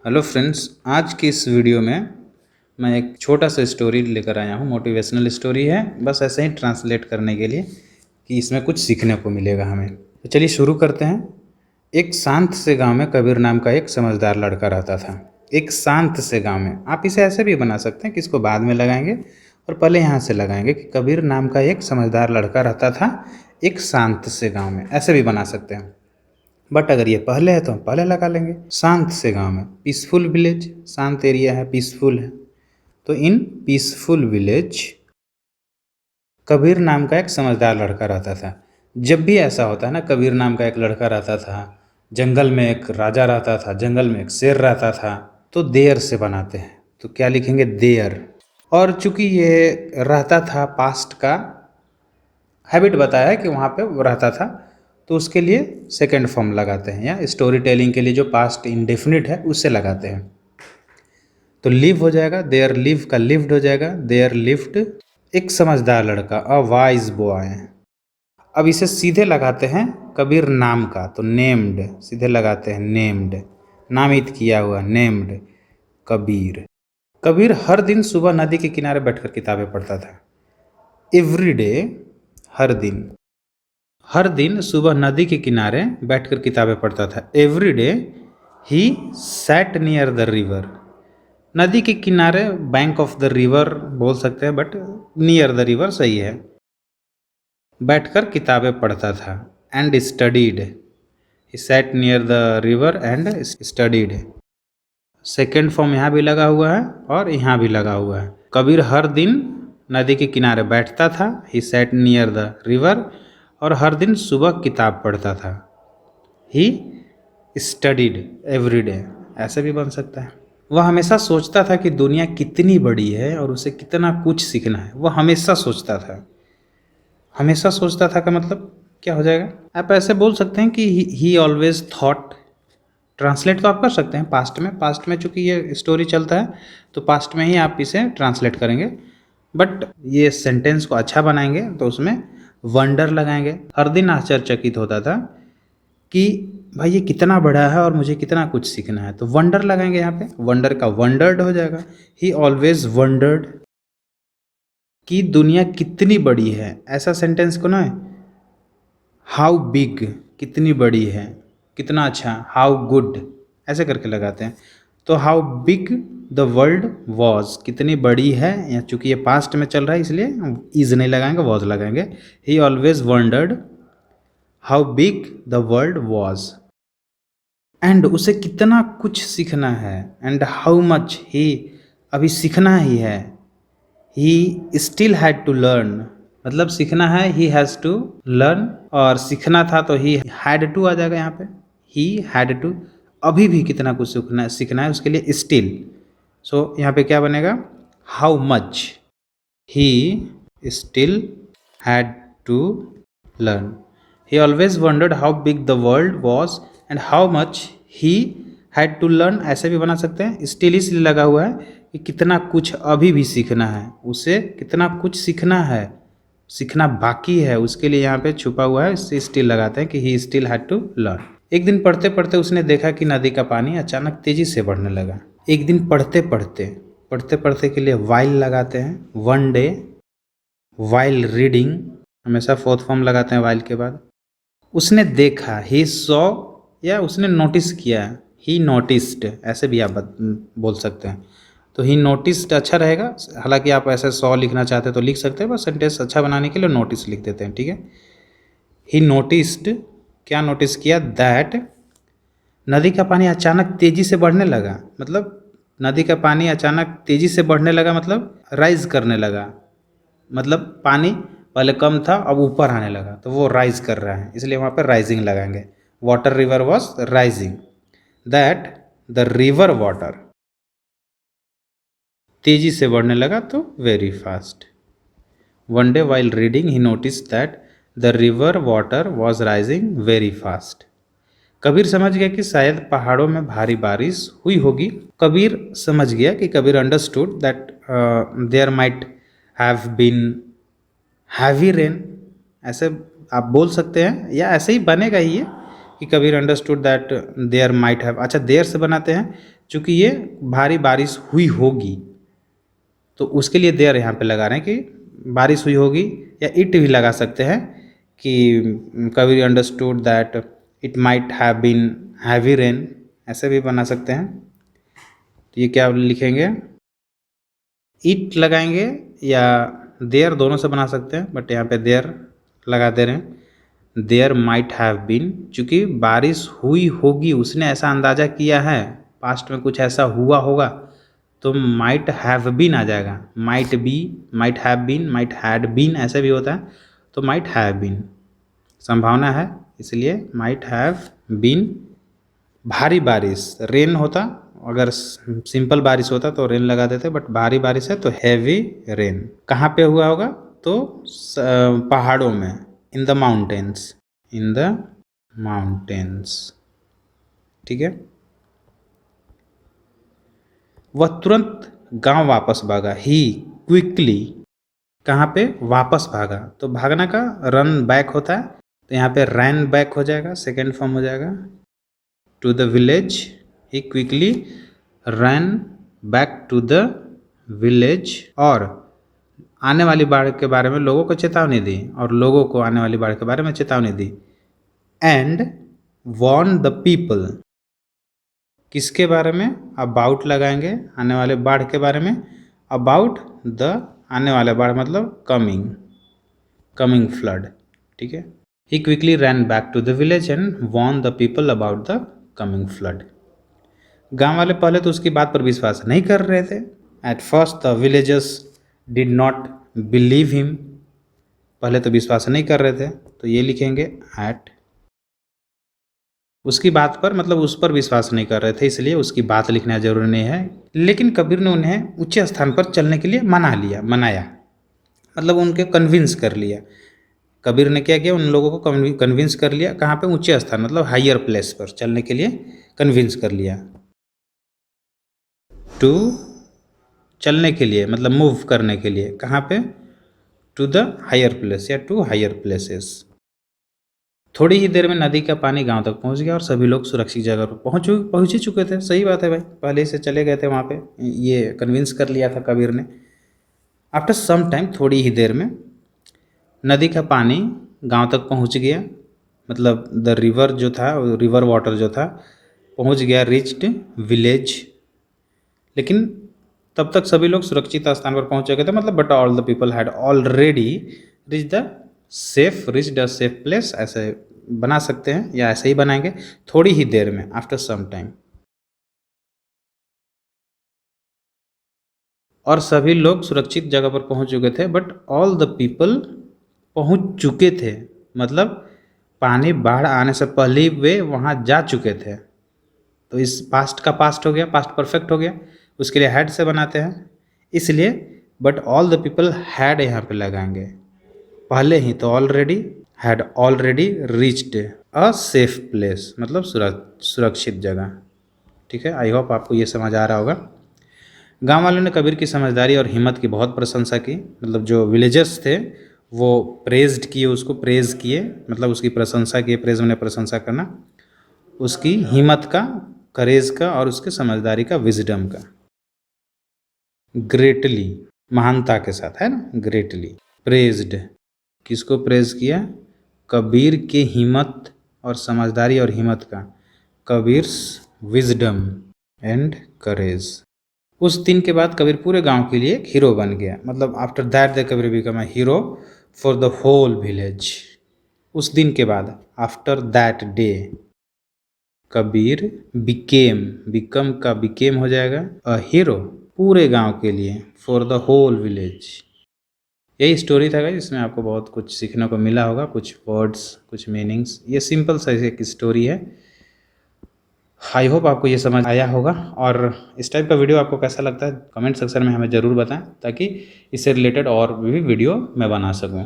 Hello friends, आज की इस वीडियो में मैं एक छोटा सा स्टोरी लेकर आया हूँ। मोटिवेशनल स्टोरी है, बस ऐसे ही ट्रांसलेट करने के लिए कि इसमें कुछ सीखने को मिलेगा हमें। तो चलिए शुरू करते हैं। एक शांत से गांव में कबीर नाम का एक समझदार लड़का रहता था। एक शांत से गांव में, आप इसे ऐसे भी बना सकते हैं कि इसको बाद में लगाएंगे और पहले यहाँ से लगाएंगे कि कबीर नाम का एक समझदार लड़का रहता था एक शांत से गाँव में, ऐसे भी बना सकते हैं। बट अगर ये पहले है तो हम पहले लगा लेंगे। शांत से गांव में, पीसफुल विलेज, शांत एरिया है, पीसफुल है, तो इन पीसफुल विलेज कबीर नाम का एक समझदार लड़का रहता था। जब भी ऐसा होता है ना, कबीर नाम का एक लड़का रहता था, जंगल में एक राजा रहता था, जंगल में एक शेर रहता था, तो देयर से बनाते हैं, तो क्या लिखेंगे, देयर। और चूंकि ये रहता था, पास्ट का हैबिट बताया है कि वहाँ पे वो रहता था, तो उसके लिए सेकेंड फॉर्म लगाते हैं, या स्टोरी टेलिंग के लिए जो पास्ट इंडेफिनिट है उससे लगाते हैं। तो लिव हो जाएगा, देयर लिव का लिव्ड हो जाएगा, देयर लिव्ड एक समझदार लड़का, अ वाइज बॉय। अब इसे सीधे लगाते हैं कबीर नाम का, तो नेम्ड सीधे लगाते हैं, नेम्ड नामित किया हुआ, नेम्ड कबीर। कबीर हर दिन सुबह नदी के किनारे बैठकर किताबें पढ़ता था। एवरी डे, हर दिन, हर दिन सुबह नदी के किनारे बैठकर किताबें पढ़ता था। Every day he sat near the river, नदी के किनारे, बैंक ऑफ द रिवर बोल सकते हैं, बट नियर द रिवर सही है, बैठकर किताबें पढ़ता था। And studied, he sat near the river and studied. Second form यहाँ भी लगा हुआ है और यहाँ भी लगा हुआ है। कबीर हर दिन नदी के किनारे बैठता था, he sat near the river, और हर दिन सुबह किताब पढ़ता था, ही स्टडीड एवरी डे, ऐसे भी बन सकता है। वह हमेशा सोचता था कि दुनिया कितनी बड़ी है और उसे कितना कुछ सीखना है। वह हमेशा सोचता था, हमेशा सोचता था का मतलब क्या हो जाएगा, आप ऐसे बोल सकते हैं कि ही ऑलवेज थॉट। ट्रांसलेट तो आप कर सकते हैं पास्ट में, पास्ट में चूंकि ये स्टोरी चलता है तो पास्ट में ही आप इसे ट्रांसलेट करेंगे। बट ये सेंटेंस को अच्छा बनाएंगे तो उसमें वंडर लगाएंगे। हर दिन आश्चर्यचकित होता था कि भाई ये कितना बड़ा है और मुझे कितना कुछ सीखना है, तो वंडर लगाएंगे यहाँ पे। वंडर का वंडर्ड हो जाएगा, ही ऑलवेज वंडर्ड कि दुनिया कितनी बड़ी है। ऐसा सेंटेंस को ना, हाउ बिग, कितनी बड़ी है, कितना अच्छा, हाउ गुड, ऐसे करके लगाते हैं। तो how big the world was, कितनी बड़ी है, या चूंकि ये पास्ट में चल रहा है इसलिए इज नहीं लगाएंगे, वॉज लगाएंगे। ही always wondered how big the world was, and उसे कितना कुछ सीखना है, एंड हाउ मच ही, अभी सीखना ही है, he still had to learn, मतलब सीखना है, ही हैज़ टू लर्न, और सीखना था तो ही हैड टू आ जाएगा यहाँ पे, ही हैड टू, अभी भी कितना कुछ सीखना है उसके लिए स्टिल। सो यहाँ पे क्या बनेगा, how much he still had to learn. He always wondered how big the world was and how much he had to learn, ऐसे भी बना सकते हैं। स्टिल इसलिए लगा हुआ है कि कितना कुछ अभी भी सीखना है, उसे कितना कुछ सीखना है, सीखना बाकी है, उसके लिए यहाँ पे छुपा हुआ है, इससे स्टिल लगाते हैं कि he still had to learn. एक दिन पढ़ते पढ़ते उसने देखा कि नदी का पानी अचानक तेजी से बढ़ने लगा। एक दिन पढ़ते पढ़ते, पढ़ते पढ़ते के लिए वाइल लगाते हैं, वन डे, वाइल रीडिंग, हमेशा फोर्थ फॉर्म लगाते हैं वाइल के बाद। उसने देखा, ही सॉ, या उसने नोटिस किया, ही नोटिस्ड, ऐसे भी आप बोल सकते हैं। तो ही नोटिस्ड अच्छा रहेगा, हालांकि आप ऐसे सॉ लिखना चाहते हैं तो लिख सकते हैं, बस सेंटेंस अच्छा बनाने के लिए नोटिस लिख देते हैं, ठीक है। ही नोटिस्ड, क्या नोटिस किया, दैट, नदी का पानी अचानक तेजी से बढ़ने लगा, मतलब नदी का पानी अचानक तेजी से बढ़ने लगा, मतलब राइज करने लगा, मतलब पानी पहले कम था अब ऊपर आने लगा, तो वो राइज कर रहा है, इसलिए वहाँ पर राइजिंग लगाएंगे। Water river was rising, that the river water, तेजी से बढ़ने लगा तो very fast. One day while reading he notice that the river water was rising very fast. Kabir समझ गया कि शायद पहाड़ों में भारी बारिश हुई होगी। कबीर समझ गया कि Kabir understood that there might have been heavy rain, ऐसे आप बोल सकते हैं, या ऐसे ही बनेगा ही ये कि Kabir understood that there might have, अच्छा देयर से बनाते हैं चूँकि ये भारी बारिश हुई होगी, तो उसके लिए देयर यहाँ पे लगा रहे हैं कि बारिश हुई होगी, या इट भी लगा सकते हैं कि Kabir understood that it might have been heavy rain, ऐसे भी बना सकते हैं। तो ये क्या लिखेंगे, इट लगाएंगे या देयर, दोनों से बना सकते हैं, बट यहाँ पे देयर लगा दे रहे हैं। देयर माइट हैव बीन, चूँकि बारिश हुई होगी, उसने ऐसा अंदाज़ा किया है, पास्ट में कुछ ऐसा हुआ होगा, तो माइट हैव बीन आ जाएगा। Might be, might have been, might had been ऐसे भी होता है, तो माइट हैव बीन संभावना है, इसलिए माइट हैव बीन भारी बारिश। रेन होता, अगर सिंपल बारिश होता तो रेन लगा देते, बट भारी बारिश है तो हैवी रेन। कहाँ पे हुआ होगा, तो पहाड़ों में, in the mountains, in the mountains, ठीक है। वह तुरंत गांव वापस भागा, ही क्विकली, कहाँ पे, वापस भागा, तो भागना का रन बैक होता है, तो यहाँ पे रैन बैक हो जाएगा, सेकेंड फॉर्म हो जाएगा। To the village, he quickly run back to the village, और आने वाली बाढ़ के बारे में लोगों को चेतावनी दी, और लोगों को आने वाली बाढ़ के बारे में चेतावनी दी। एंड वॉर्न द पीपल, किसके बारे में, अबाउट लगाएंगे, आने वाले बाढ़ के बारे में, अबाउट द, आने वाले बाढ़ मतलब कमिंग फ्लड, ठीक है। He quickly ran back to the village and warn the people about the coming flood. गांव वाले पहले तो उसकी बात पर विश्वास नहीं कर रहे थे। At first the villagers did not believe him, पहले तो विश्वास नहीं कर रहे थे, तो ये लिखेंगे एट, उसकी बात पर मतलब उस पर विश्वास नहीं कर रहे थे, इसलिए उसकी बात लिखना जरूरी नहीं है। लेकिन कबीर ने उन्हें ऊंचे स्थान पर चलने के लिए मनाया, मतलब उनके कन्विंस कर लिया। कबीर ने क्या किया, उन लोगों को कन्विंस कर लिया, कहाँ पे, ऊंचे स्थान मतलब हायर प्लेस पर चलने के लिए कन्विंस कर लिया। टू, चलने के लिए मतलब मूव करने के लिए, कहाँ पे, टू द हायर प्लेस या टू हायर प्लेसेस। थोड़ी ही देर में नदी का पानी गांव तक पहुंच गया और सभी लोग सुरक्षित जगह पर पहुंच ही चुके थे। सही बात है भाई, पहले से चले गए थे वहाँ पे, ये कन्विंस कर लिया था कबीर ने। आफ्टर सम टाइम, थोड़ी ही देर में नदी का पानी गांव तक पहुंच गया, मतलब द रिवर जो था, रिवर वाटर जो था पहुंच गया, रिच्ड विलेज। लेकिन तब तक सभी लोग सुरक्षित स्थान पर पहुंच चुके थे, मतलब but all the people had already rich the safe place, ऐसे बना सकते हैं या ऐसे ही बनाएंगे, थोड़ी ही देर में, आफ्टर सम टाइम। और सभी लोग सुरक्षित जगह पर पहुंच चुके थे, बट ऑल द पीपल पहुंच चुके थे, मतलब पानी बाढ़ आने से पहले ही वे वहां जा चुके थे। तो इस पास्ट का पास्ट हो गया, पास्ट परफेक्ट हो गया, उसके लिए हैड से बनाते हैं, इसलिए but all the people had यहाँ पे लगाएंगे, पहले ही, तो already, had already reached a safe place, मतलब सुरक्षित जगह, ठीक है। आई होप आपको ये समझ आ रहा होगा। गांव वालों ने कबीर की समझदारी और हिम्मत की बहुत प्रशंसा की, मतलब जो विलेजर्स थे वो प्रेज्ड किए, उसको प्रेज किए, मतलब उसकी प्रशंसा किए, प्रेज में प्रशंसा करना, उसकी हिम्मत का, करेज का, और उसके समझदारी का, विजडम का। ग्रेटली, महानता के साथ, है ना, ग्रेटली प्रेज्ड, किसको प्रेज किया, कबीर के हिम्मत और समझदारी और हिम्मत का, कबीर्स विजडम एंड करेज। उस दिन के बाद कबीर पूरे गांव के लिए एक हीरो बन गया, मतलब after that the Kabir become a hero for the whole village. उस दिन के बाद, after that day, Kabir become का बिकेम हो जाएगा, अ हीरो, पूरे गांव के लिए, फॉर द होल विलेज। यही स्टोरी था गाइस, इसमें आपको बहुत कुछ सीखने को मिला होगा, कुछ वर्ड्स, कुछ मीनिंग्स। ये सिंपल सा एक स्टोरी है। आई होप आपको ये समझ आया होगा, और इस टाइप का वीडियो आपको कैसा लगता है कमेंट सेक्शन में हमें ज़रूर बताएं, ताकि इससे रिलेटेड और भी वीडियो मैं बना सकूं।